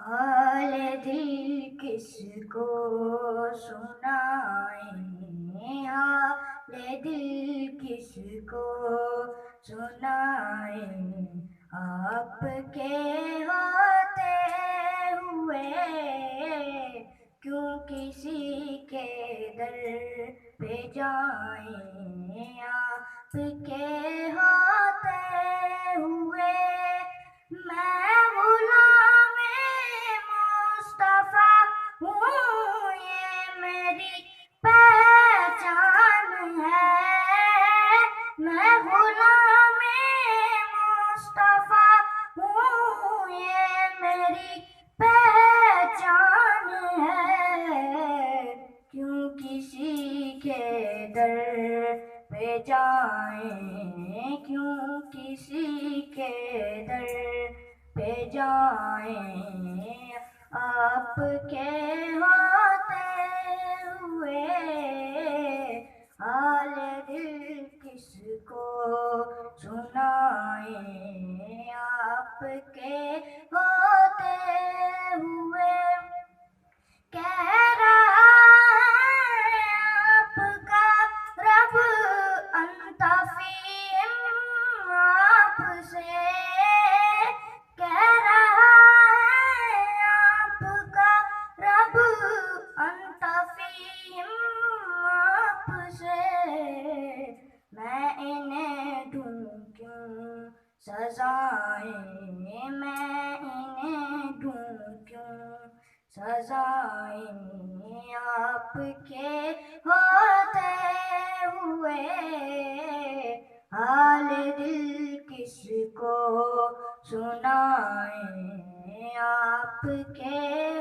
حال دل کس کو سنائیں، حال دل کس کو سنائیں، آپ کے ہوتے ہوئے کیوں کسی کے در پہ جائیں، آپ کے ہوتے ہوئے میں غلام مصطفیٰ ہوں، یہ میری پہچان ہے، میں غلام مصطفیٰ ہوں، یہ میری پہچان ہے، کیوں کسی کے در پہ جائیں، کیوں کسی کے در پہ جائیں، آپ کے ہوتے ہوئے حال دل کس کو سنائیں، آپ کے ہوتے ہوئے کہہ رہا ہے آپ کا رب انت فیہم، آپ سے کہہ رہا ہے آپ کا رب انت فیہم، آپ سے میں انہیں دوں کیوں سزائیں، میں انہیں دوں کیوں سزائیں، آپ کے ہوتے ہوئے حال دل کس کو سنائیں، آپ کے